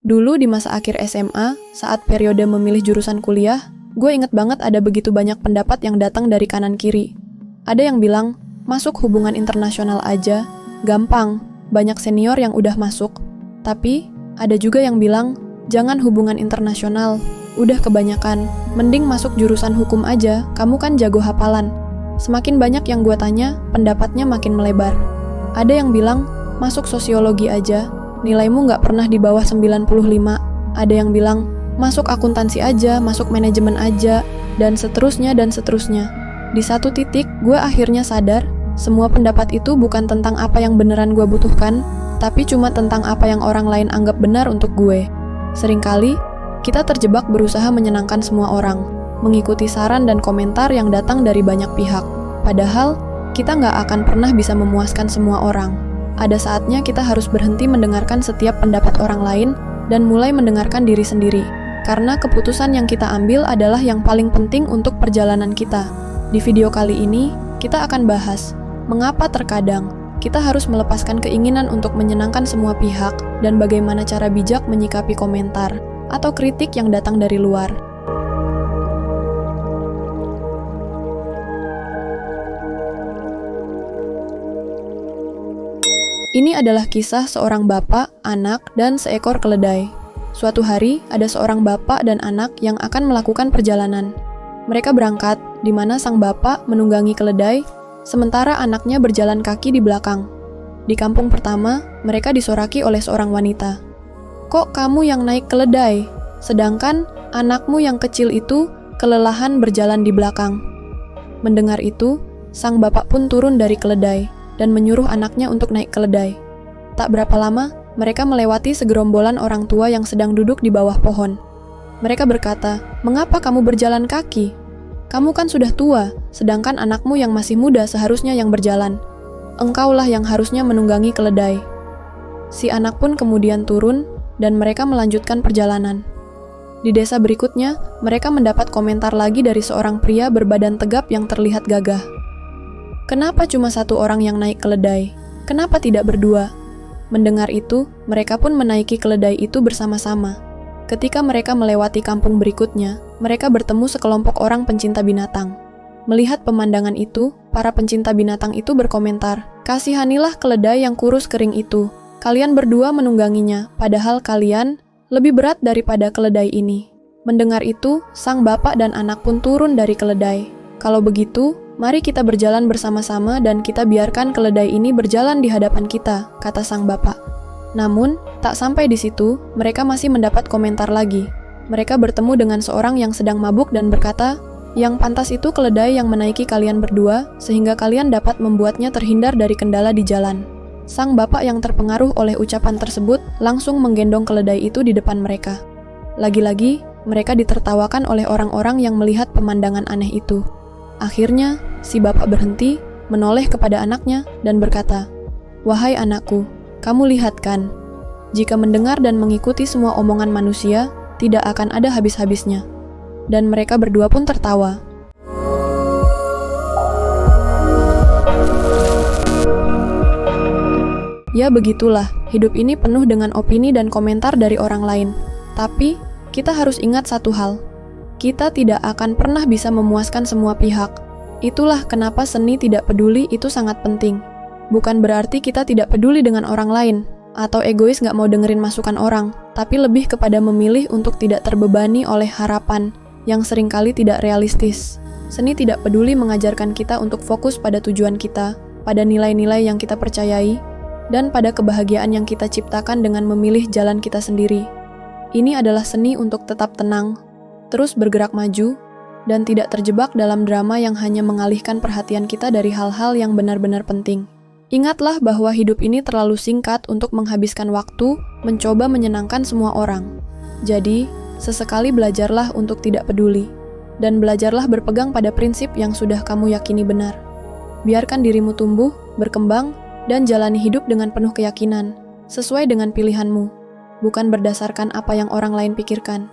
Dulu di masa akhir SMA, saat periode memilih jurusan kuliah, gue inget banget ada begitu banyak pendapat yang datang dari kanan kiri. Ada yang bilang, masuk hubungan internasional aja, gampang, banyak senior yang udah masuk. Tapi, ada juga yang bilang, jangan hubungan internasional, udah kebanyakan, mending masuk jurusan hukum aja, kamu kan jago hafalan. Semakin banyak yang gue tanya, pendapatnya makin melebar. Ada yang bilang, masuk sosiologi aja, nilaimu nggak pernah di bawah 95. Ada yang bilang, masuk akuntansi aja, masuk manajemen aja, dan seterusnya dan seterusnya. Di satu titik, gue akhirnya sadar, semua pendapat itu bukan tentang apa yang beneran gue butuhkan, tapi cuma tentang apa yang orang lain anggap benar untuk gue. Seringkali, kita terjebak berusaha menyenangkan semua orang, mengikuti saran dan komentar yang datang dari banyak pihak. Padahal, kita nggak akan pernah bisa memuaskan semua orang. Ada saatnya kita harus berhenti mendengarkan setiap pendapat orang lain dan mulai mendengarkan diri sendiri. Karena keputusan yang kita ambil adalah yang paling penting untuk perjalanan kita. Di video kali ini, kita akan bahas mengapa terkadang kita harus melepaskan keinginan untuk menyenangkan semua pihak dan bagaimana cara bijak menyikapi komentar atau kritik yang datang dari luar. Ini adalah kisah seorang bapak, anak, dan seekor keledai. Suatu hari, ada seorang bapak dan anak yang akan melakukan perjalanan. Mereka berangkat, di mana sang bapak menunggangi keledai, sementara anaknya berjalan kaki di belakang. Di kampung pertama, mereka disoraki oleh seorang wanita. Kok kamu yang naik keledai? Sedangkan anakmu yang kecil itu kelelahan berjalan di belakang. Mendengar itu, sang bapak pun turun dari keledai dan menyuruh anaknya untuk naik keledai. Tak berapa lama, mereka melewati segerombolan orang tua yang sedang duduk di bawah pohon. Mereka berkata, "Mengapa kamu berjalan kaki? Kamu kan sudah tua, sedangkan anakmu yang masih muda seharusnya yang berjalan. Engkaulah yang harusnya menunggangi keledai." Si anak pun kemudian turun, dan mereka melanjutkan perjalanan. Di desa berikutnya, mereka mendapat komentar lagi dari seorang pria berbadan tegap yang terlihat gagah. Kenapa cuma satu orang yang naik keledai? Kenapa tidak berdua? Mendengar itu, mereka pun menaiki keledai itu bersama-sama. Ketika mereka melewati kampung berikutnya, mereka bertemu sekelompok orang pencinta binatang. Melihat pemandangan itu, para pencinta binatang itu berkomentar, "Kasihanilah keledai yang kurus kering itu. Kalian berdua menungganginya, padahal kalian lebih berat daripada keledai ini." Mendengar itu, sang bapak dan anak pun turun dari keledai. "Kalau begitu, mari kita berjalan bersama-sama dan kita biarkan keledai ini berjalan di hadapan kita," kata sang bapak. Namun, tak sampai di situ, mereka masih mendapat komentar lagi. Mereka bertemu dengan seorang yang sedang mabuk dan berkata, "Yang pantas itu keledai yang menaiki kalian berdua, sehingga kalian dapat membuatnya terhindar dari kendala di jalan." Sang bapak yang terpengaruh oleh ucapan tersebut langsung menggendong keledai itu di depan mereka. Lagi-lagi, mereka ditertawakan oleh orang-orang yang melihat pemandangan aneh itu. Akhirnya, si bapak berhenti, menoleh kepada anaknya, dan berkata, "Wahai anakku, kamu lihat kan, jika mendengar dan mengikuti semua omongan manusia, tidak akan ada habis-habisnya." Dan mereka berdua pun tertawa. Ya begitulah, hidup ini penuh dengan opini dan komentar dari orang lain. Tapi, kita harus ingat satu hal. Kita tidak akan pernah bisa memuaskan semua pihak. Itulah kenapa seni tidak peduli itu sangat penting. Bukan berarti kita tidak peduli dengan orang lain, atau egois nggak mau dengerin masukan orang, tapi lebih kepada memilih untuk tidak terbebani oleh harapan yang seringkali tidak realistis. Seni tidak peduli mengajarkan kita untuk fokus pada tujuan kita, pada nilai-nilai yang kita percayai, dan pada kebahagiaan yang kita ciptakan dengan memilih jalan kita sendiri. Ini adalah seni untuk tetap tenang, terus bergerak maju, dan tidak terjebak dalam drama yang hanya mengalihkan perhatian kita dari hal-hal yang benar-benar penting. Ingatlah bahwa hidup ini terlalu singkat untuk menghabiskan waktu mencoba menyenangkan semua orang. Jadi, sesekali belajarlah untuk tidak peduli, dan belajarlah berpegang pada prinsip yang sudah kamu yakini benar. Biarkan dirimu tumbuh, berkembang, dan jalani hidup dengan penuh keyakinan, sesuai dengan pilihanmu, bukan berdasarkan apa yang orang lain pikirkan.